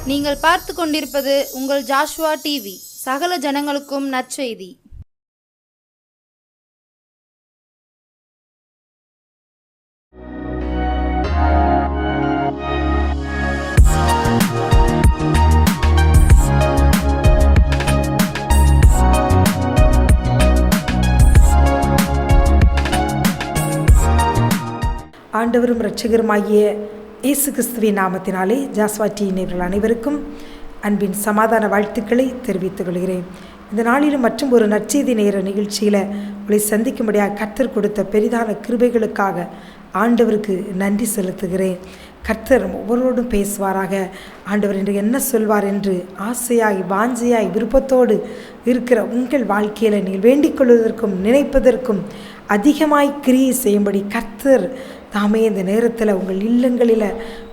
நீங்கள் பார்த்து கொண்டிருப்பது உங்கள் ஜாஷுவா டிவி. சகல ஜனங்களுக்கும் நற்செய்தி. ஆண்டவரும் இரட்சகருமாகிய இயேசு கிறிஸ்துவின் நாமத்தினாலே ஜாஸ்வா டிவி நேயர்கள் அனைவருக்கும் அன்பின் சமாதான வாழ்த்துக்களை தெரிவித்துக் கொள்கிறேன். இந்த நாளிலும் மற்றும் ஒரு நற்செய்தி நேர நிகழ்ச்சியில் உங்களை சந்திக்கும்படியாக கர்த்தர் கொடுத்த பெரிதான கிருபைகளுக்காக ஆண்டவருக்கு நன்றி செலுத்துகிறேன். கர்த்தர் ஒவ்வொருவரோடும் பேசுவாராக. ஆண்டவர் என்று என்ன சொல்வார் என்று ஆசையாய் வாஞ்சையாய் விருப்பத்தோடு இருக்கிற உங்கள் வாழ்க்கையில் நீங்கள் வேண்டிக் கொள்வதற்கும் நினைப்பதற்கும் அதிகமாய் கிரியை செய்யும்படி கர்த்தர் தாமே இந்த நேரத்தில் உங்கள் இல்லங்களில்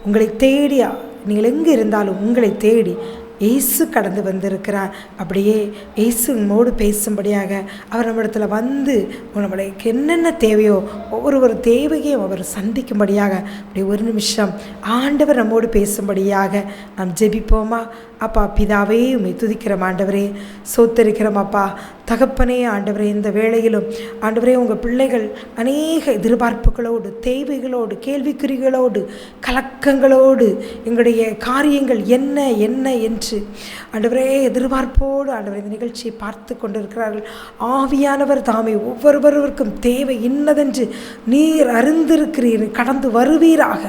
உங்களை தேடி, நீங்கள் எங்கே இருந்தாலும் உங்களை தேடி இயேசு கடந்து வந்திருக்கிறார். அப்படியே இயேசு உங்களோடு பேசும்படியாக அவர் நம்மிடத்தில் வந்து நம்மளுக்கு என்னென்ன தேவையோ ஒவ்வொரு தேவையையும் அவர் சந்திக்கும்படியாக அப்படி ஒரு நிமிஷம் ஆண்டவர் நம்மோடு பேசும்படியாக நாம் ஜெபிப்போமா? அப்பா பிதாவே, உம்மை துதிக்கிறோம் ஆண்டவரே, சோத்தரிக்கிறோம் அப்பா தகப்பனே. ஆண்டவரே, இந்த வேளையிலும் ஆண்டவரே உங்கள் பிள்ளைகள் அநேக எதிர்பார்ப்புகளோடு, தேவைகளோடு, கேள்விக்குறிகளோடு, கலக்கங்களோடு எங்களுடைய காரியங்கள் என்ன என்ன என்று ஆண்டவரே எதிர்பார்ப்போடு ஆண்டவரே இந்த நிகழ்ச்சியை பார்த்து கொண்டிருக்கிறார்கள். ஆவியானவர் தாமே ஒவ்வொருவருக்கும் தேவை இன்னதென்று நீர் அறிந்திருக்கிறீர், கடந்து வருவீராக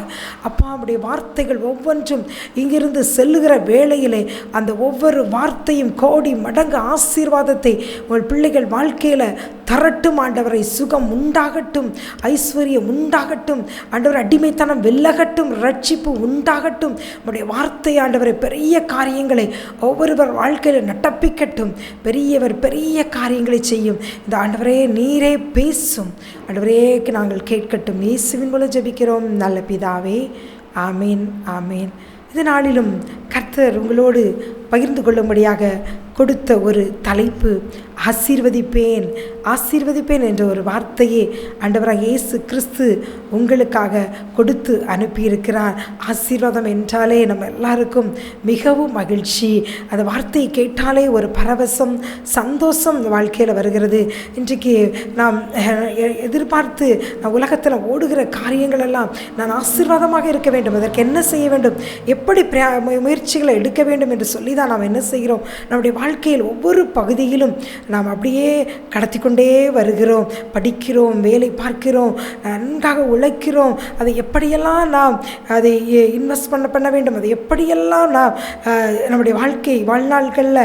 அப்பா. நம்முடைய வார்த்தைகள் ஒவ்வொன்றும் இங்கிருந்து செல்லுகிற வேளையிலே அந்த ஒவ்வொரு வார்த்தையும் கோடி மடங்கு ஆசீர்வாதத்தை உங்கள் பிள்ளைகள் வாழ்க்கையில் தரட்டும் ஆண்டவரை. சுகம் உண்டாகட்டும், ஐஸ்வர்யம் உண்டாகட்டும் ஆண்டவர், அடிமைத்தனம் வெல்லகட்டும், ரட்சிப்பு உண்டாகட்டும். நம்முடைய வார்த்தை ஆண்டவரை பெரிய காரியங்களை ஒவ்வொருவர் வாழ்க்கையில் நட்டப்பிக்கட்டும். பெரியவர் பெரிய காரியங்களை செய்யும். இந்த ஆண்டவரே நீரே பேசும் ஆண்டவரே, நாங்கள் கேட்கட்டும். இயேசுவின் மூலம் ஜெபிக்கிறோம் நல்ல பிதாவே, ஆமீன் ஆமீன். இந்த நாளிலும் கர்த்தர் உங்களோடு பகிர்ந்து கொள்ளும்படியாக கொடுத்த ஒரு தலைப்பு ஆசீர்வதிப்பேன். ஆசீர்வதிப்பேன் என்ற ஒரு வார்த்தையே ஆண்டவராக இயேசு கிறிஸ்து உங்களுக்காக கொடுத்து அனுப்பியிருக்கிறார். ஆசீர்வாதம் என்றாலே நம்ம எல்லாருக்கும் மிகவும் மகிழ்ச்சி. அந்த வார்த்தையை கேட்டாலே ஒரு பரவசம், சந்தோஷம் வாழ்க்கையில் வருகிறது. இன்றைக்கு நாம் எதிர்பார்த்து உலகத்தில் ஓடுகிற காரியங்கள் எல்லாம் நான் ஆசீர்வாதமாக இருக்க வேண்டும், அதற்கு என்ன செய்ய வேண்டும், எப்படி முயற்சிகளை எடுக்க வேண்டும் என்று சொல்லி தான் நாம் என்ன செய்கிறோம், நம்முடைய வாழ்க்கையில் ஒவ்வொரு பகுதியிலும் நாம் அப்படியே கடத்தி கொண்டே வருகிறோம். படிக்கிறோம், வேலை பார்க்கிறோம், நன்றாக உழைக்கிறோம். அதை எப்படியெல்லாம் நாம் அதை இன்வெஸ்ட் பண்ண வேண்டும், அதை எப்படியெல்லாம் நாம் நம்முடைய வாழ்நாள்களில்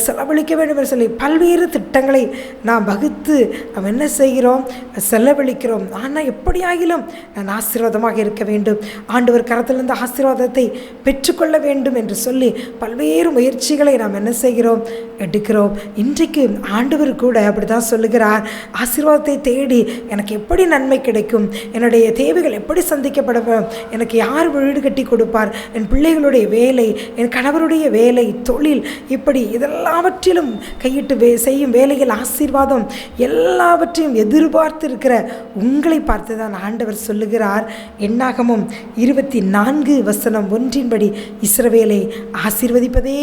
செலவழிக்க வேண்டும் என்று சொல்லி பல்வேறு திட்டங்களை நாம் வகுத்து நாம் என்ன செய்கிறோம், செலவழிக்கிறோம். ஆனால் எப்படியாகிலும் நான் ஆசீர்வாதமாக இருக்க வேண்டும், ஆண்டவர் கரத்திலிருந்து ஆசீர்வாதத்தை பெற்றுக்கொள்ள வேண்டும் என்று சொல்லி பல்வேறு முயற்சிகளை நாம் என்ன செய்கிறோம், எடுக்கிறோம். இன்றைக்கு ஆண்டவர் கூட அப்படி தான் சொல்லுகிறார். ஆசீர்வாதத்தை தேடி எனக்கு எப்படி நன்மை கிடைக்கும், என்னுடைய தேவைகள் எப்படி சந்திக்கப்படும், எனக்கு யார் வீடு கட்டி கொடுப்பார், என் பிள்ளைகளுடைய வேலை, என் கணவருடைய வேலை, தொழில், இப்படி இதெல்லாவற்றிலும் கையிட்டு செய்யும் வேலைகள், ஆசீர்வாதம் எல்லாவற்றையும் எதிர்பார்த்து இருக்கிற உங்களை பார்த்து தான் ஆண்டவர் சொல்லுகிறார். என்னாகமம் 24:1 இஸ்ரவேலை ஆசீர்வதிப்பதே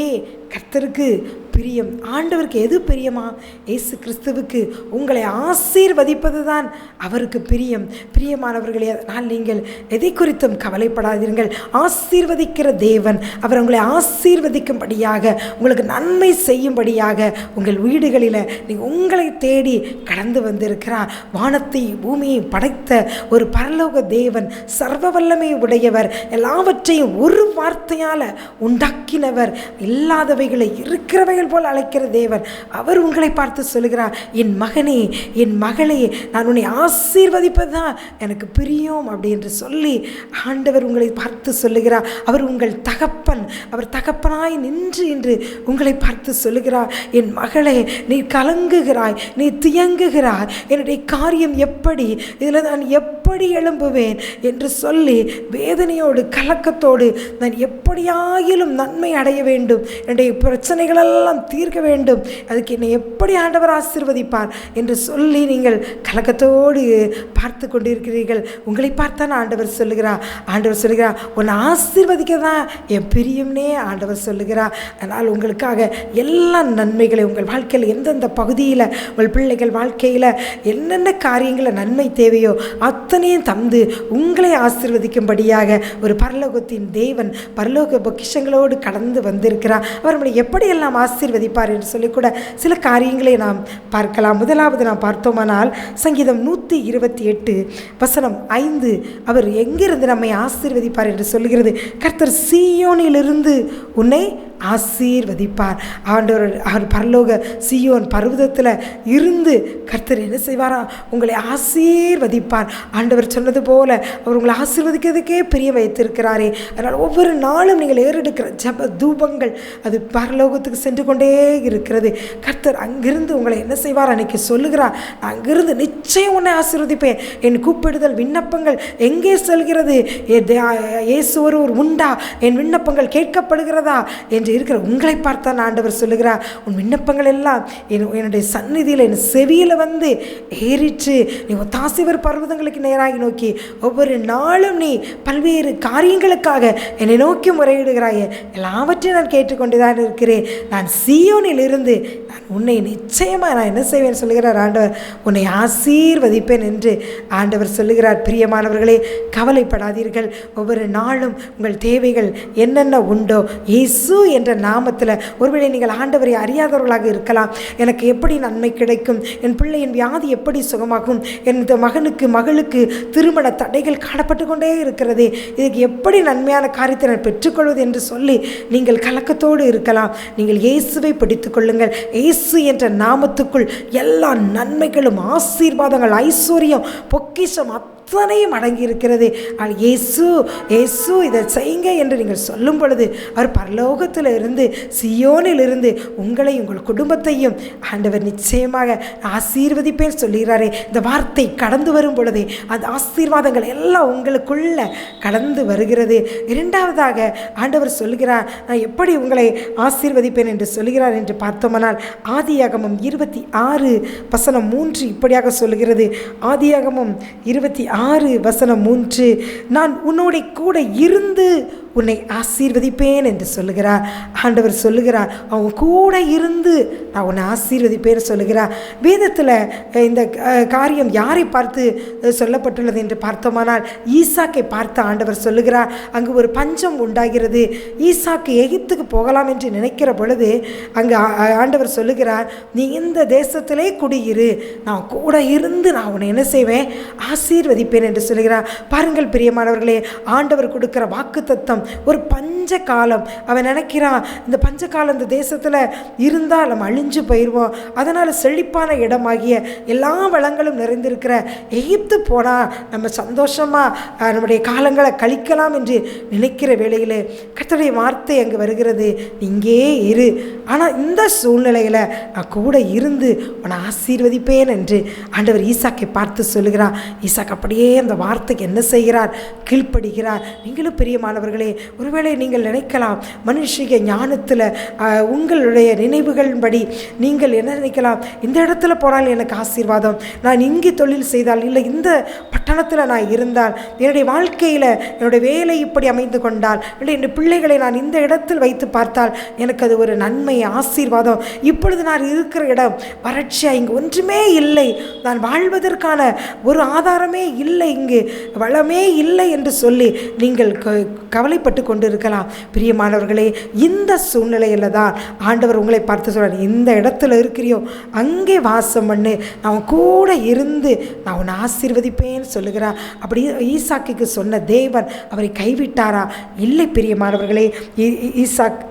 கர்த்தருக்கு பிரியம். ஆண்டவருக்கு எது பிரியமா? இயேசு கிறிஸ்துவுக்கு உங்களை ஆசீர்வதிப்பது தான் அவருக்கு பிரியம். பிரியமானவர்களே, அதனால் நீங்கள் எதை குறித்தும் கவலைப்படாதீர்கள். ஆசீர்வதிக்கிற தேவன் அவர் உங்களை ஆசீர்வதிக்கும்படியாக, உங்களுக்கு நன்மை செய்யும்படியாக உங்கள் வீடுகளில் நீங்கள் உங்களை தேடி கடந்து வந்திருக்கிறார். வானத்தை பூமியை படைத்த ஒரு பரலோக தேவன், சர்வ வல்லமை உடையவர், எல்லாவற்றையும் ஒரு வார்த்தையால் உண்டாக்கினவர், இல்லாதவைகளை இருக்கிறவைகள் போல் அழைக்கிற தேவன். அவர் உங்களை பார்த்து சொல்லுகிறார், என் மகனே, என் மகளே, நான் உன்னை ஆசீர்வதிப்பது தான் எனக்கு பிரியம் அப்படி என்று சொல்லி ஆண்டவர் உங்களை பார்த்து சொல்லுகிறார். அவர் உங்கள் தகப்பன். அவர் தகப்பனாய் நின்று இன்று உங்களை பார்த்து சொல்லுகிறார், என் மகளே, நீ கலங்குகிறாய், நீ தியங்குகிறாய், என்னுடைய காரியம் எப்படி, இதில் நான் எப்படி எழும்புவேன் என்று சொல்லி வேதனையோடு கலக்கத்தோடு நான் எப்படியாயிலும் நன்மை அடைய வேண்டும், என்னுடைய பிரச்சனைகளெல்லாம் தீர்க்க வேண்டும், அதுக்கு என்னை எப்படி ஆண்டவர் ஆசீர்வதிப்பார் என்று சொல்லி நீங்கள் கலக்கத்தோடு பார்த்து கொண்டிருக்கிறீர்கள். உங்களை பார்த்தான் ஆண்டவர் சொல்லுகிறார். உன்னை ஆசீர்வதிக்க தான் என் பிரியம்னே ஆண்டவர் சொல்லுகிறார். அதனால் உங்களுக்காக எல்லா நன்மைகளை உங்கள் வாழ்க்கையில் எந்தெந்த பகுதியில் உங்கள் பிள்ளைகள் வாழ்க்கையில் என்னென்ன காரியங்களில் நன்மை தேவையோ அத்தனையும் தந்து உங்களை ஆசீர்வதிக்கும்படியாக ஒரு பரலோகத்தின் தேவன் பரலோக பொக்கிஷங்களோடு கடந்து வந்திருக்கிறார். அவர் நம்மளை எப்படியெல்லாம் ஆசீர்வதிப்பார் என்று சொல்லிக்கூட சில காரியங்களை நாம் பார்க்கலாம். முதலாவது நாம் பார்த்தோமானால் சங்கீதம் 128 வசனம் 5 அவர் எங்கிருந்து நம்மை ஆசீர்வதிப்பார் என்று சொல்லுகிறது. கர்த்தர் சீயோனிலிருந்து உன்னை ஆசீர்வதிப்பார். அவர் பரலோக சீயோன் பர்வதத்தில் இருந்து கர்த்தர் என்ன செய்வாரா? உங்களை ஆசீர்வதிப்பார். ஆண்டவர் சொன்னது போல அவர் உங்களை ஆசீர்வதிக்கிறதுக்கே பிரிய வைத்திருக்கிறாரே. அதனால் ஒவ்வொரு நாளும் நீங்கள் ஏறெடுக்கிற ஜப தூபங்கள் அது பரலோகத்துக்கு சென்று கொண்டே இருக்கிறது. கர்த்தர் அங்கிருந்து உங்களை என்ன செய்வார்? அன்னைக்கு சொல்லுகிறார், அங்கிருந்து நிச்சயம் உன்னை ஆசீர்வதிப்பேன். என் கூப்பிடுதல் விண்ணப்பங்கள் எங்கே செல்கிறது? இயேசு ஒருவர் உண்டா? என் விண்ணப்பங்கள் கேட்கப்படுகிறதா என்று இருக்கிற உங்களை பார்த்தான் ஆண்டவர் சொல்லுகிறார், உன் விண்ணப்பங்கள் எல்லாம் என்னுடைய சந்நிதியில் என் செவியில் வந்து ஏறிற்று. நீ ஒத்தாசிவர் பர்வதங்களுக்கு நேராகி நோக்கி ஒவ்வொரு நாளும் நீ பல்வேறு காரியங்களுக்காக என்னை நோக்கி முறையிடுகிறாயே. எல்லாவற்றையும் நான் கேட்டுக்கொண்டுதான் இருக்கிறேன். நான் சீயோனில் இருந்து நான் உன்னை நிச்சயமாக நான் என்ன செய்வேன் சொல்லுகிறார் ஆண்டவர், உன்னை ஆசீர்வதிப்பேன் என்று ஆண்டவர் சொல்லுகிறார். பிரியமானவர்களே, கவலைப்படாதீர்கள். ஒவ்வொரு நாளும் உங்கள் தேவைகள் என்னென்ன உண்டோ இயேசு என்ற நாமத்தில், ஒருவேளை நீங்கள் ஆண்டவரை அறியாதவர்களாக இருக்கலாம். எனக்கு எப்படி நன்மை கிடைக்கும்? என் பிள்ளையின் வியாதி எப்படி சுகமாகும்? என் மகளுக்கு திருமண தடைகள் காணப்பட்டு கொண்டே இருக்கிறது, இதுக்கு எப்படி நன்மையான காரியத்தை நான் பெற்றுக்கொள்வது என்று சொல்லி நீங்கள் கலக்கத்தோடு இருக்கலாம். நீங்கள் இயேசுவை பிடித்துக் கொள்ளுங்கள். இயேசு என்ற நாமத்துக்குள் எல்லா நன்மைகளும் ஆசீர்வாதங்கள் ஐஸ்வர்யம் பொக்கிஷம் அத்தனையும் அடங்கி இருக்கிறது. இயேசு இதை செய்யுங்க என்று நீங்கள் சொல்லும் பொழுது அவர் பரலோகத்தில் இருந்து சீயோனில் இருந்து உங்களை உங்கள் குடும்பத்தையும் ஆண்டவர் நிச்சயமாக ஆசீர்வதிப்பேன் சொல்லுகிறாரே. இந்த வார்த்தை கடந்து வரும் பொழுதே அந்த ஆசீர்வாதங்கள் எல்லாம் உங்களுக்குள்ள கடந்து வருகிறது. இரண்டாவதாக ஆண்டவர் சொல்லுகிறார், நான் எப்படி உங்களை ஆசீர்வதிப்பேன் என்று சொல்லுகிறார் என்று பார்த்தோமானால் ஆதியாகமம் 26 வசனம் 3 இப்படியாக சொல்லுகிறது. ஆதியாகமம் 26 வசனம் 3, நான் உன்னோட கூட இருந்து உன்னை ஆசீர்வதிப்பேன் என்று சொல்லுகிறார். ஆண்டவர் சொல்லுகிறார், அவங்க கூட இருந்து நான் உன்னை ஆசீர்வதிப்பேன் சொல்லுகிறார். வேதத்தில் இந்த காரியம் யாரை பார்த்து சொல்லப்பட்டுள்ளது என்று பார்த்தோமானால் ஈசாக்கை பார்த்து ஆண்டவர் சொல்லுகிறார். அங்கு ஒரு பஞ்சம் உண்டாகிறது. ஈசாக்கு எகிப்துக்கு போகலாம் என்று நினைக்கிற பொழுது அங்கு ஆண்டவர் சொல்லுகிறார், நீ இந்த தேசத்திலே குடியிரு, நான் கூட இருந்து நான் உன்னை என்ன செய்வேன்? ஆசீர்வதிப்பேன் என்று சொல்லுகிறார். பாருங்கள் பிரியமானவர்களே, ஆண்டவர் கொடுக்கிற வாக்குத்தத்தம் ஒரு பஞ்ச காலம். அவன் நினைக்கிறான், இந்த பஞ்ச காலம் இந்த தேசத்தில் இருந்தால் நம்ம அழிஞ்சு போயிடுவோம், அதனால் செழிப்பான இடமாகிய எல்லா வளங்களும் நிறைந்திருக்கிற எகிப்து போனால் நம்ம சந்தோஷமாக நம்முடைய காலங்களை கழிக்கலாம் என்று நினைக்கிற வேளையில் கர்த்தருடைய வார்த்தை அங்கே வருகிறது, இங்கே இரு, ஆனால் இந்த சூழ்நிலையில் நான் கூட இருந்து உன்னை ஆசீர்வதிப்பேன் என்று ஆண்டவர் ஈசாக்கை பார்த்து சொல்லுகிறார். ஈசாக்கு அப்படியே அந்த வார்த்தைக்கு என்ன செய்கிறார்? கீழ்ப்படுகிறார். நீங்களும் பிரியமானவர்களே, ஒருவேளை நீங்கள் நினைக்கலாம், மனுஷிக ஞானத்தில் உங்களுடைய நினைவுகளின்படி நீங்கள் என்ன நினைக்கலாம்? இந்த இடத்துல போனால் எனக்கு ஆசீர்வாதம், நான் இங்கே தொழில் செய்தால், இல்லை இந்த பட்டணத்தில் நான் இருந்தால், என்னுடைய வாழ்க்கையில் என்னுடைய வேலை இப்படி அமைந்து கொண்டால், இல்லை என் பிள்ளைகளை நான் இந்த இடத்தில் வைத்து பார்த்தால் எனக்கு அது ஒரு நன்மை ஆசீர்வாதம். இப்பொழுது நான் இருக்கிற இடம் வறட்சியாக, இங்கு ஒன்றுமே இல்லை, நான் வாழ்வதற்கான ஒரு ஆதாரமே இல்லை, இங்கு வளமே இல்லை என்று சொல்லி நீங்கள் கவலைப்பட்டு கொண்டு இருக்கலாம். பிரியமானவர்களே, இந்த சூழ்நிலையில் தான் ஆண்டவர் உங்களை பார்த்து சொல்றார், இந்த இடத்துல இருக்கிறியோ அங்கே வாசம் பண்ணு, நான் கூட இருந்து நான் உன்னை ஆசீர்வதிப்பேன்னு சொல்லுகிறார். அப்படி ஈசாக்குக்கு சொன்ன தேவன் அவரை கைவிட்டாரா? இல்லை பிரியமானவர்களே. ஈசாக்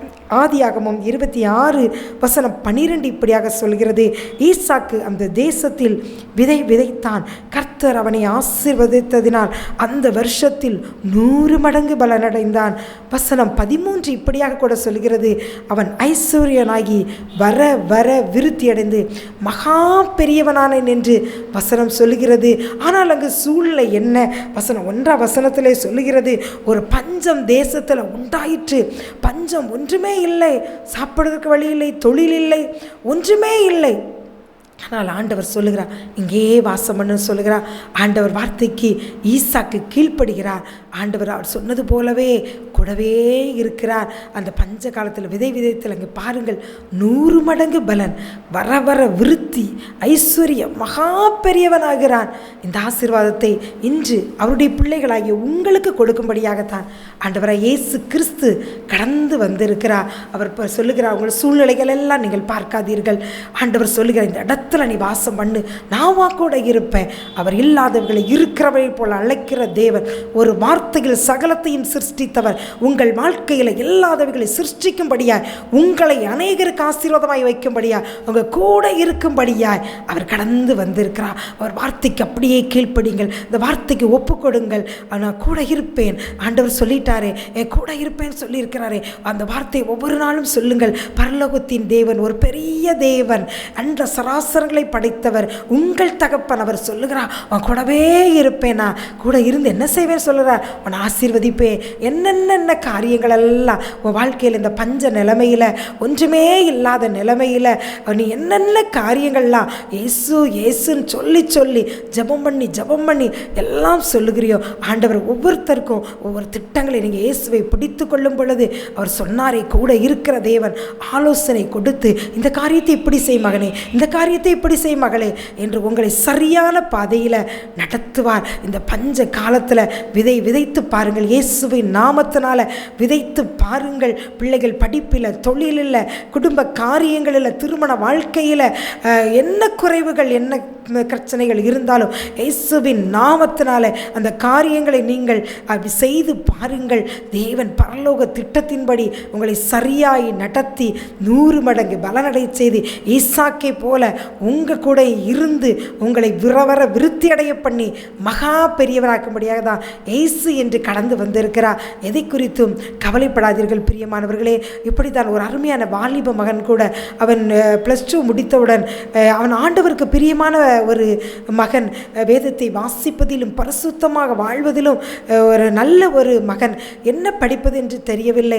ஆதியாகமம் 26 வசனம் 12 இப்படியாக சொல்கிறது, ஈசாக்கு அந்த தேசத்தில் விதைத்தான், கர்த்தர் அவனை ஆசீர்வதித்ததினால் அந்த வருஷத்தில் 100 மடங்கு பலனடைந்தான். வசனம் 13 இப்படியாக கூட சொல்கிறது, அவன் ஐஸ்வர்யனாகி வர வர விருத்தியடைந்து மகா பெரியவனானேன் என்று வசனம் சொல்லுகிறது. ஆனால் அங்கு சூழ்நிலை என்ன? வசனம் 1 வசனத்திலே சொல்லுகிறது, ஒரு பஞ்சம் தேசத்தில் உண்டாயிற்று, பஞ்சம் ஒன்றுமே இல்லை, சாப்பிடுவதற்கு வழி இல்லை, தொழில் இல்லை, ஒன்றுமே இல்லை. ஆனால் ஆண்டவர் சொல்லுகிறார், இங்கேயே வாசம் பண்ணு சொல்லுகிறார். ஆண்டவர் வார்த்தைக்கு ஈசாக்கு கீழ்ப்படுகிறார். ஆண்டவர் அவர் சொன்னது போலவே கூடவே இருக்கிறார். அந்த பஞ்ச காலத்தில் விதை விதைத்தில் அங்கே பாருங்கள், 100 மடங்கு பலன், வர வர விருத்தி, ஐஸ்வர்யம், மகா பெரியவனாகிறான். இந்த ஆசீர்வாதத்தை இன்று அவருடைய பிள்ளைகளாகிய உங்களுக்கு கொடுக்கும்படியாகத்தான் ஆண்டவராக இயேசு கிறிஸ்து கடந்து வந்திருக்கிறார். அவர் சொல்லுகிறார், உங்கள் சூழ்நிலைகள் எல்லாம் நீங்கள் பார்க்காதீர்கள். ஆண்டவர் சொல்லுகிறார், இந்த இடத்துல நீ வாசம் பண்ணு, நான் கூட இருப்பேன். அவர் இல்லாதவர்களை இருக்கிறவரை போல அழைக்கிற தேவன், ஒரு வார்த்தையில் சகலத்தையும் சிருஷ்டித்தவர். உங்கள் வாழ்க்கையில் இல்லாதவர்களை சிருஷ்டிக்கும்படியாய், உங்களை அநேகருக்கு ஆசீர்வாதமாய் வைக்கும்படியாய், உங்கள் கூட இருக்கும்படியாய் அவர் கடந்து வந்திருக்கிறார். அவர் வார்த்தைக்கு அப்படியே கீழ்ப்படிங்கள், இந்த வார்த்தைக்கு ஒப்பு கொடுங்கள். நான் கூட இருப்பேன், ஆண்டவர் சொல்லிட்டாரே, என் கூட இருப்பேன்னு சொல்லியிருக்கிறாரே, அந்த வார்த்தையை ஒவ்வொரு நாளும் சொல்லுங்கள். பரலோகத்தின் தேவன் ஒரு பெரிய தேவன், அன்ற சராசரங்களை படைத்தவர், உங்கள் தகப்பன். அவர் சொல்லுகிறார், அவன் கூடவே இருப்பேனா, கூட இருந்து என்ன செய்வேன் சொல்லுறார், உன் ஆசீர்வதிப்பேன். என்னென்ன காரியங்கள் எல்லாம் உன் வாழ்க்கையில் இந்த பஞ்ச நிலைமையில், ஒன்றுமே இல்லாத நிலைமையில் நீ என்னென்ன காரியங்கள்லாம் இயேசு இயேசுன்னு சொல்லி சொல்லி ஜபம் பண்ணி எல்லாம் சொல்லுகிறியோ, ஆண்டவர் ஒவ்வொருத்தருக்கும் ஒவ்வொரு திட்டங்களை நீங்கள் இயேசுவை பிடித்து கொள்ளும் பொழுது, அவர் சொன்னாரே கூட இருக்கிற தேவன் ஆலோசனை கொடுத்து, இந்த காரியத்தை இப்படி செய் மகனே, இந்த காரியத்தை இப்படி செய் மகளே என்று உங்களை சரியான பாதையில் நடத்துவார். இந்த பஞ்ச காலத்தில் விதைத்து பாருங்கள், இயேசுவின் நாமத்தினால விதைத்து பாருங்கள். பிள்ளைகள் படிப்பில், தொழிலில், குடும்ப காரியங்களில், திருமண வாழ்க்கையில் என்ன குறைவுகள், என்ன பிரச்சனைகள் இருந்தாலும் இயேசுவின் நாமத்தினால அந்த காரியங்களை நீங்கள் அப்படி செய்து பாருங்கள். தேவன் பரலோக திட்டத்தின்படி உங்களை சரியாய் நடத்தி 100 மடங்கு பலனடை செய்து, ஈசாக்கை போல உங்கள் கூட இருந்து உங்களை விரவர விருத்தி அடைய பண்ணி மகா பெரியவராக்கும்படியாக தான் இயேசு என்று கடந்து வந்திருக்கிறார். எதை குறித்தும் கவலைப்படாதீர்கள் பிரியமானவர்களே. இப்படி தான் ஒரு அருமையான வாலிப மகன் கூட, அவன் +2 முடித்தவுடன் அவன் ஆண்டவருக்கு பிரியமான ஒரு மகன், வேதத்தை வாசிப்பதிலும் பரிசுத்தமாக வாழ்வதிலும் ஒரு நல்ல ஒரு மகன். என்ன படிப்பது என்று தெரியவில்லை.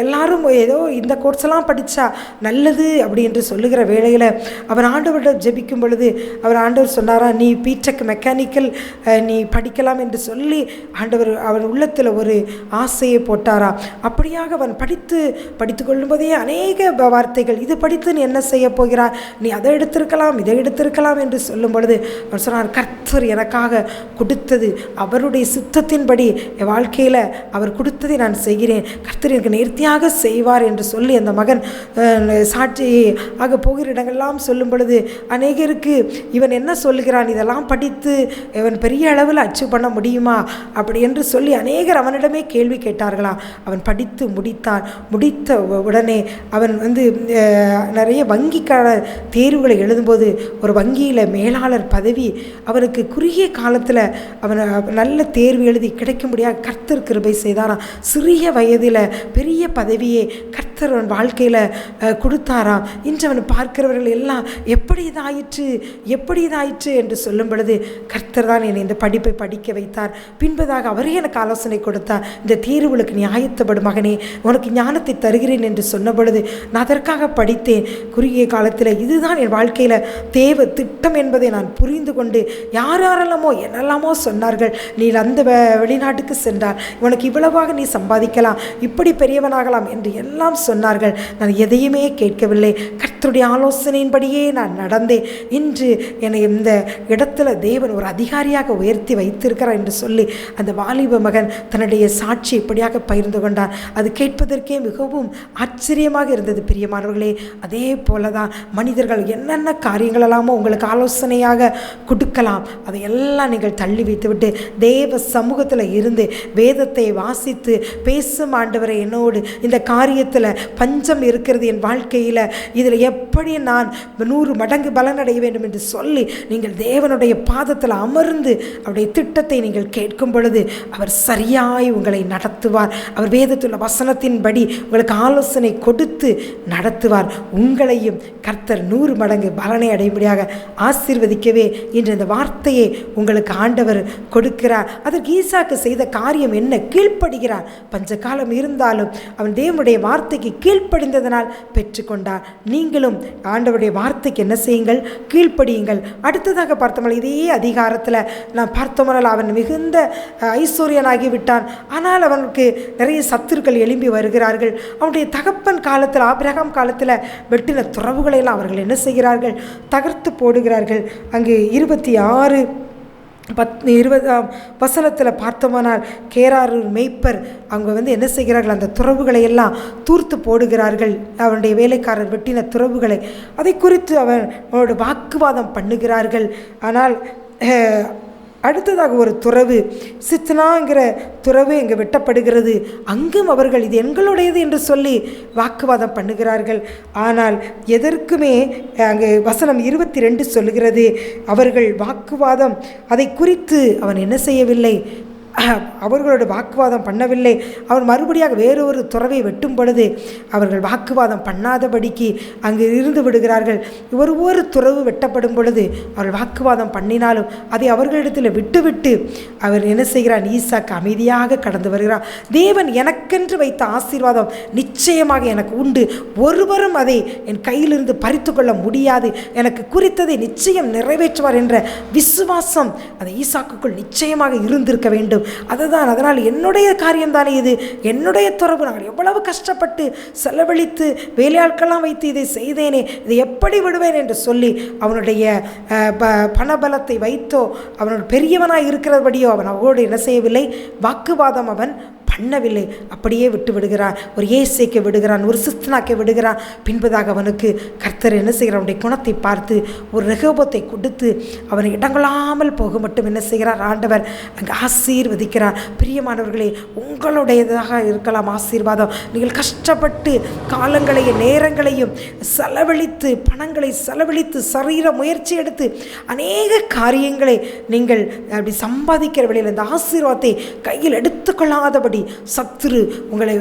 எல்லாரும் ஏதோ இந்த கோர்ஸெல்லாம் படித்தா நல்லது அப்படி என்று சொல்லுகிற வேளையில் அவன் ஆண்டவரிடம் ஜெபிக்கும் பொழுது அவர் ஆண்டவர் சொன்னாரா, நீ பிடெக் மெக்கானிக்கல் நீ படிக்கலாம் என்று சொல்லி ஆண்டவர் அவன் உள்ளத்தில் ஒரு ஆசையை போட்டாரா. அப்படியாக அவன் படித்து கொள்ளும்போதே அநேக வார்த்தைகள், இது படித்து நீ என்ன செய்ய போகிறார், நீ அதை எடுத்திருக்கலாம் இதை எடுத்திருக்கலாம் என்று சொல்லும் பொழுது அவர் சொன்னார், கர்த்தர் எனக்காக கொடுத்தது, அவருடைய சித்தத்தின்படி என் வாழ்க்கையில் அவர் கொடுத்ததை நான் செய்கிறேன், கர்த்தர் எனக்கு நேர்த்தியாக செய்வார் என்று சொல்லி அந்த மகன் சாட்சி ஆக போகிற இடங்கள்லாம் சொல்லும் பொழுது அநேகருக்கு இவன் என்ன சொல்லுகிறான், இதெல்லாம் படித்து இவன் பெரிய அளவில் அச்சீவ் பண்ண முடியுமா அப்படி என்று சொல்லி அநேகர் அவனிடமே கேள்வி கேட்டார்களாம். அவன் படித்து முடித்த உடனே அவன் நிறைய வங்கிக்கான தேர்வுகளை எழுதும்போது ஒரு வங்கியில் மேலாளர் பதவி அவனுக்கு குறுகிய காலத்தில் அவன் நல்ல தேர்வு எழுதி கிடைக்கும்படியாக கர்த்தர் கிருபை செய்தாராம். சிறிய வயதில் பெரிய பதவியை கர்த்தர் அவன் வாழ்க்கையில் கொடுத்தாராம். இன்று அவன் பார்க்கிறவர்கள் எல்லாம் எப்படி இதாயிற்று என்று சொல்லும் பொழுது, கர்த்தர் தான் என்னை இந்த படிப்பை படிக்க வைத்தார், பின்பதாக அவரே எனக்கு ஆலோசனை கொடுத்தார், இந்த தேர்வுகளுக்கு நீ ஆயத்தப்படும் மகனே, உனக்கு ஞானத்தை தருகிறேன் என்று சொன்ன பொழுது நான் அதற்காக படித்தேன். குறுகிய காலத்தில் இதுதான் என் வாழ்க்கையில் தேவ திட்டம் என்பதை நான் புரிந்து கொண்டு, யாரெல்லாமோ என்னெல்லாமோ சொன்னார்கள், நீ அந்த வெளிநாட்டுக்கு சென்றால் உனக்கு இவ்வளவாக நீ சம்பாதிக்கலாம், இப்படி பெரியவனாகலாம் என்று எல்லாம் சொன்னார்கள். நான் எதையுமே கேட்கவில்லை, கர்த்தருடைய ஆலோசனையின்படியே நான் நடந்தேன். இன்று என்னை இந்த இடத்துல தேவன் ஒரு அதிகாரியாக உயர்த்தி வைத்திருக்கிறார் என்று சொல்லி அந்த வாலிப மகன் தன்னுடைய சாட்சி இப்படியாக பகிர்ந்து கொண்டார். அது கேட்பதற்கே மிகவும் ஆச்சரியமாக இருந்தது பிரியமானவர்களே. அதே போல தான் மனிதர்கள் என்னென்ன காரியங்களெல்லாமோ உங்களுக்கு ஆலோசனையாக கொடுக்கலாம், அதையெல்லாம் நீங்கள் தள்ளி வைத்துவிட்டு தேவ சமூகத்தில் இருந்து வேதத்தை வாசித்து பேசும், ஆண்டவரை என்னோடு இந்த காரியத்தில் பஞ்சம் இருக்கிறது என் வாழ்க்கையில், இதில் எப்படி நான் 100 மடங்கு பலனடைய வேண்டும் என்று சொல்லி நீங்கள் தேவனுடைய பாதத்தில் அமர்ந்து அவருடைய திட்டத்தை நீங்கள் கேட்கும் பொழுது அவர் சரியாய் உங்களை நடத்துவார். அவர் வேதத்துள்ள வசனத்தின்படி உங்களுக்கு ஆலோசனை கொடுத்து நடத்துவார். உங்களையும் கர்த்தர் 100 மடங்கு பலனை அடையும்படியாக ஆசீர்வதிக்கவே இன்று இந்த வார்த்தையை உங்களுக்கு ஆண்டவர் கொடுக்கிறார். அதற்கு ஈசாக்கு செய்த காரியம் என்ன? கீழ்ப்படுகிறார். பஞ்ச காலம் இருந்தாலும் அவன் தேவனுடைய வார்த்தைக்கு வார்த்தைக்கு கீழ்ப்படிந்ததனால் பெற்றுக்கொண்டார். நீங்களும் ஆண்டவருடைய வார்த்தைக்கு என்ன செய்யுங்கள்? கீழ்ப்படியுங்கள். அடுத்ததாக பார்த்தோம்னால் இதே அதிகாரத்தில் நான் பார்த்தோம்னால் அவன் மிகுந்த ஐஸ்வர்யனாகி விட்டான். ஆனால் அவனுக்கு நிறைய சத்துருக்கள் எழும்பி வருகிறார்கள். அவனுடைய தகப்பன் காலத்தில், ஆபிரகாம் காலத்தில் வெட்டின துறவுகளையெல்லாம் அவர்கள் என்ன செய்கிறார்கள்? தகர்த்து போடுகிறார்கள். அங்கு 26:20 வசனத்தில் பார்த்தோமானால் கேராரு மேய்ப்பர் அவங்க என்ன செய்கிறார்கள்? அந்த துறவுகளை எல்லாம் தூர்த்து போடுகிறார்கள். அவனுடைய வேலைக்காரர் வெட்டின துறவுகளை அதை குறித்து அவனோட வாக்குவாதம் பண்ணுகிறார்கள். ஆனால் அடுத்ததாக ஒரு துறவு, சித்னாங்கிற துறவு இங்கே வெட்டப்படுகிறது. அங்கும் அவர்கள் இது எங்களுடையது என்று சொல்லி வாக்குவாதம் பண்ணுகிறார்கள். ஆனால் எதற்குமே அங்கே வசனம் 22 சொல்லுகிறது, அவர்கள் வாக்குவாதம் அதை குறித்து அவன் என்ன செய்யவில்லை? அவர்களோட வாக்குவாதம் பண்ணவில்லை. அவர் மறுபடியாக வேறொரு துறவை வெட்டும் பொழுது அவர்கள் வாக்குவாதம் பண்ணாதபடிக்கு அங்கு இருந்து விடுகிறார்கள். ஒரு துறவு வெட்டப்படும் பொழுது அவர்கள் வாக்குவாதம் பண்ணினாலும் அதை அவர்களிடத்தில் விட்டுவிட்டு அவர் என்ன செய்கிறார்? ஈசாக்கு அமைதியாக கடந்து வருகிறார். தேவன் எனக்கென்று வைத்த ஆசீர்வாதம் நிச்சயமாக எனக்கு உண்டு. ஒருவரும் அதை என் கையிலிருந்து பறித்து கொள்ள முடியாது. எனக்கு குறித்ததை நிச்சயம் நிறைவேற்றுவார் என்ற விசுவாசம் அந்த ஈசாக்குக்குள் நிச்சயமாக இருந்திருக்க வேண்டும். அதுதான், அதனால் என்னுடைய காரியம்தானே இது, என்னுடைய துறவு, நாங்கள் எவ்வளவு கஷ்டப்பட்டு செலவழித்து வேலையாட்கள்லாம் வைத்து இதை செய்தேனே, இதை எப்படி விடுவேன் என்று சொல்லி அவனுடைய பணபலத்தை வைத்தோ அவனோட பெரியவனாக இருக்கிறபடியோ அவன் அவரோடு என்ன செய்யவில்லை? வாக்குவாதம் அவன் பண்ணவில்லை. அப்படியே விட்டு விடுகிறான். ஒரு ஏசைக்கு விடுகிறான், ஒரு சிஸ்தனாக்கை விடுகிறான். பின்பதாக அவனுக்கு கர்த்தர் என்ன செய்கிறார்? அவனுடைய குணத்தை பார்த்து ஒரு ரெகோபத்தை கொடுத்து அவனை இடங்கொள்ளாமல் போக மட்டும் என்ன செய்கிறார்? ஆண்டவர் அங்கே ஆசீர்வதிக்கிறார். பிரியமானவர்களே, உங்களுடையதாக இருக்கலாம் ஆசீர்வாதம். நீங்கள் கஷ்டப்பட்டு காலங்களையும் நேரங்களையும் செலவழித்து, பணங்களை செலவழித்து, சரீர முயற்சி எடுத்து அநேக காரியங்களை நீங்கள் அப்படி சம்பாதிக்கிற வேளையில் இந்த ஆசீர்வாதத்தை கையில் எடுத்துக்கொள்ளாதபடி சத்துரு உங்களை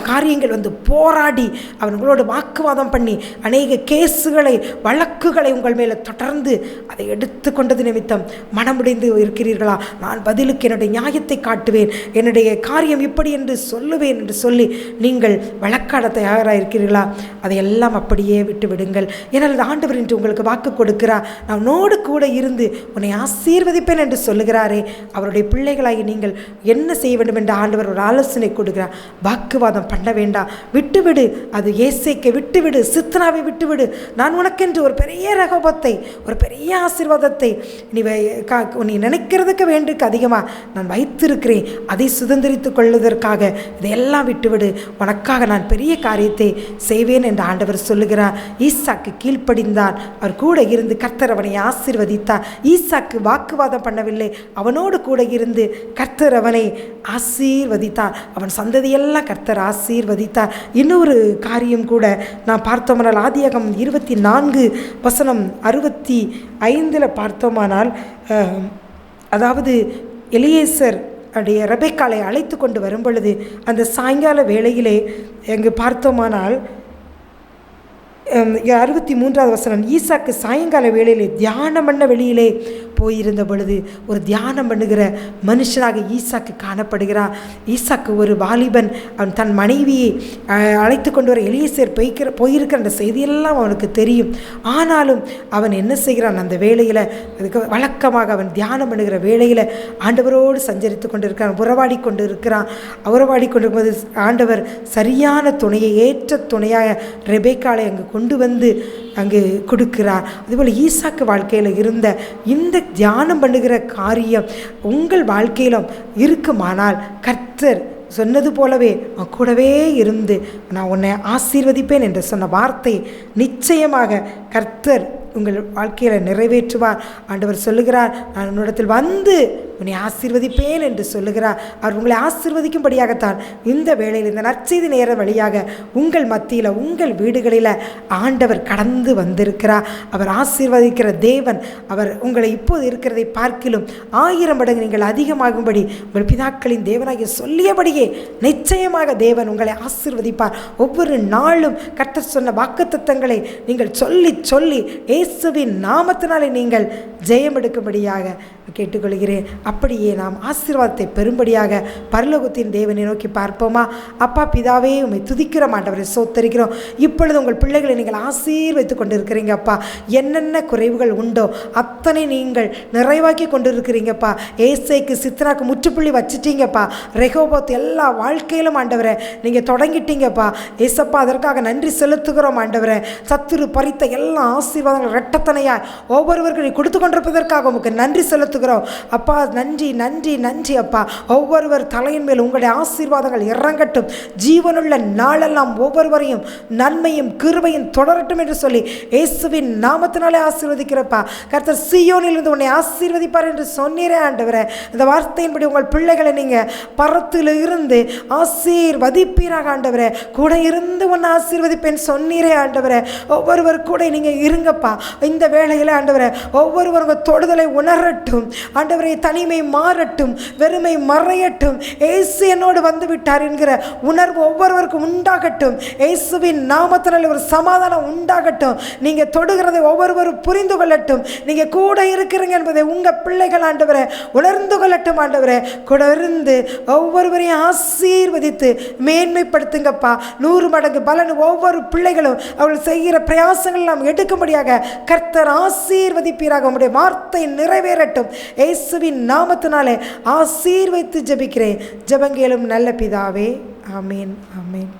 காரியங்கள் போராடி அவங்களோட வாக்குவாதம் பண்ணி அநேக கேஸுகளை, வழக்குகளை உங்கள் மேலே தொடர்ந்து அதை எடுத்துக்கொண்டது நிமித்தம் மனமுடைந்து இருக்கிறீர்களா? நான் பதிலுக்கு என்னுடைய நியாயத்தை காட்டுவேன், என்னுடைய காரியம் இப்படி என்று சொல்லுவேன் என்று சொல்லி நீங்கள் வழக்காட தயாராக இருக்கிறீர்களா? அதையெல்லாம் அப்படியே விட்டு விடுங்கள். ஏனால் ஆண்டவர் என்று உங்களுக்கு வாக்கு கொடுக்கிறார். நான் உன்னோடு கூட இருந்து உன்னை ஆசீர்வதிப்பேன் என்று சொல்லுகிறாரே. அவருடைய பிள்ளைகளாகி நீங்கள் என்ன செய்ய வேண்டும் என்று ஆண்டவர் ஒரு ஆலோசனை கொடுக்கிறார். வாக்குவாதம் பண்ண வேண்டாம், விட்டுவிடு. அது ஏசைக்கு விட்டுவிடு, சித்னாவை விட்டுவிடு. நான் உனக்கென்று ஒரு பெரிய ரகோபத்தை, ஒரு பெரிய ஆசீர்வாதத்தை நீ நினைக்கிறதுக்கு வேண்டுக்கு அதிகமாக நான் வைத்திருக்கிறேன். அதை சுதந்திரித்துக் கொள்வதற்காக இதையெல்லாம் விட்டுவிடு. உனக்காக நான் பெரிய காரியத்தை செய்வேன் என்று ஆண்டவர் சொல்லுகிறார். ஈசாக்கு கீழ்ப்படிந்தான். அவர் கூட இருந்து கர்த்தர் அவனை ஆசீர்வதித்தார். ஈசாக்கு வாக்குவாதம் பண்ணவில்லை, அவனோடு கூட இருந்து கர்த்தர் அவனை ஆசீர்வதித்தார். அவன் சந்ததியெல்லாம் கர்த்தர் ஆசீர்வதித்தார். இன்னொரு காரியம் கூட நான் பார்த்தோமானால் ஆதியாகமம் 24:65 பார்த்தோமானால், அதாவது எலியேசர் உடைய ரெபெக்காளை அழைத்து கொண்டு வரும் பொழுது அந்த சாயங்கால வேளையிலே எங்கு பார்த்தோமானால் 63 ஈசாக்கு சாயங்கால வேளையிலே தியானம் பண்ண வெளியிலே போயிருந்த பொழுது ஒரு தியானம் பண்ணுகிற மனுஷனாக ஈசாக்கு காணப்படுகிறான். ஈசாக்கு ஒரு வாலிபன். அவன் தன் மனைவியை அழைத்து கொண்டு வர எலியேசர் போயிருக்கிற அந்த செய்தியெல்லாம் அவனுக்கு தெரியும். ஆனாலும் அவன் என்ன செய்கிறான்? அந்த வேளையில் அதுக்கு வழக்கமாக அவன் தியானம் பண்ணுகிற வேளையில் ஆண்டவரோடு சஞ்சரித்து கொண்டு இருக்கிறான், உறவாடி கொண்டு இருக்கிறான். உறவாடி கொண்டிருக்கும்போது ஆண்டவர் சரியான துணையை, ஏற்ற துணையாக ரெபெக்காளை அங்கு கொண்டு வந்து அங்கு கொடுக்கிறார். அதுபோல் ஈசாக்கு வாழ்க்கையில் இருந்த இந்த தியானம் பண்ணுகிற காரியம் உங்கள் வாழ்க்கையிலும் இருக்குமானால் கர்த்தர் சொன்னது போலவே கூடவே இருந்து நான் உன்னை ஆசீர்வதிப்பேன் என்று சொன்ன வார்த்தை நிச்சயமாக கர்த்தர் உங்கள் வாழ்க்கையில் நிறைவேற்றுவார். ஆண்டவர் சொல்லுகிறார், நான் உன்னிடத்தில் வந்து உன்னை ஆசீர்வதிப்பேன் என்று சொல்லுகிறார். அவர் உங்களை ஆசீர்வதிக்கும்படியாகத்தான் இந்த வேளையில் இந்த நற்செய்தி நேர வழியாக உங்கள் மத்தியில், உங்கள் வீடுகளில் ஆண்டவர் கடந்து வந்திருக்கிறார். அவர் ஆசீர்வதிக்கிற தேவன். அவர் உங்களை இப்போது இருக்கிறதை பார்க்கிலும் 1000 மடங்கு நீங்கள் அதிகமாகும்படி உங்கள் பிதாக்களின் தேவனாகிய சொல்லியபடியே நிச்சயமாக தேவன் உங்களை ஆசீர்வதிப்பார். ஒவ்வொரு நாளும் கர்த்தர் சொன்ன வாக்குத்தத்தங்களை நீங்கள் சொல்லி சொல்லி இயேசுவின் நாமத்தினாலே நீங்கள் ஜெயம் எடுக்கும்படியாக கேட்டுக்கொள்கிறேன். அப்படியே நாம் ஆசீர்வாதத்தை பெறும்படியாக பரலோகத்தின் தேவனை நோக்கி பார்ப்போமா? அப்பா பிதாவே, உம்மை துதிக்கிறோம் ஆண்டவரை, சோத்தரிக்கிறோம். இப்பொழுது உங்கள் பிள்ளைகளை நீங்கள் ஆசீர்வதித்து கொண்டிருக்கிறீங்க அப்பா. என்னென்ன குறைவுகள் உண்டோ அத்தனை நீங்கள் நிறைவாக்கி கொண்டிருக்கிறீங்கப்பா. ஏசைக்கு சித்ராக்கு முற்றுப்புள்ளி வச்சுட்டீங்கப்பா. ரெகோபோத் எல்லா வாழ்க்கையிலும் ஆண்டவரை நீங்கள் தொடங்கிட்டீங்கப்பா. ஏசப்பா, அதற்காக நன்றி செலுத்துகிறோம் ஆண்டவரை. சத்துரு பறித்த எல்லா ஆசீர்வாதங்கள் இரட்டத்தனையாய் ஒவ்வொருவருக்கு நீ கொடுத்து கொண்டிருப்பதற்காக உமக்கு நன்றி செலுத்துகிறோம் அப்பா. நன்றி நன்றி நன்றி அப்பா. ஒவ்வொருவர் தலையின் மேல் உங்களுடைய ஆசீர்வாதங்கள் இறங்கட்டும். ஜீவனுள்ள நாளெல்லாம் ஒவ்வொருவரையும் நன்மையும் கிருபையும் தொடரட்டும் என்று சொல்லி இயேசுவின் நாமத்தினாலே ஆசீர்வதிக்கிறப்பா. கர்த்தர் சீயோனிலிருந்து உன்னை ஆசீர்வதிப்பார் என்று சொன்னீரே ஆண்டவரே. இந்த வார்த்தையின்படி உங்கள் பிள்ளைகளை நீங்கள் பரத்தில் இருந்து ஆசீர்வதிப்பீராக ஆண்டவரே. கூட இருந்து உன்னை ஆசீர்வதிப்பேன் சொன்னீரே ஆண்டவரே. ஒவ்வொருவர் கூட நீங்கள் இருங்கப்பா. இந்த வேளையில் ஆண்டவரே, ஒவ்வொருவர் உங்கள் தொடுதலை உணரட்டும் ஆண்டவரே. தனிமை மாறட்டும், வெறுமை மறையட்டும். இயேசு என்னோடு வந்து விட்டார் என்கிற உணர்வு ஒவ்வொருவருக்கும் உண்டாகட்டும். இயேசுவின் நாமத்தினால் ஒரு சமாதானம் உண்டாகட்டும். நீங்கள் தொடுகிறதை ஒவ்வொருவரும் புரிந்து கொள்ளட்டும். நீங்கள் கூட இருக்கிறீங்க என்பதை உங்கள் பிள்ளைகள் ஆண்டவரை உணர்ந்து கொள்ளட்டும் ஆண்டவரை. கூட இருந்து ஒவ்வொருவரையும் ஆசீர்வதித்து மேன்மைப்படுத்துங்கப்பா. 100 மடங்கு பலன் ஒவ்வொரு பிள்ளைகளும் அவர்கள் செய்கிற பிரயாசங்கள் நாம் எடுக்கும்படியாக கர்த்தர் ஆசீர்வதிப்பீராக. உம்முடைய வார்த்தை நிறைவேறட்டும். இயேசுவின் நாமத்தினாலே ஆசீர்வதித்து ஜெபிக்கிறேன். ஜெபங்கேளும் நல்ல பிதாவே. ஆமீன் ஆமீன்.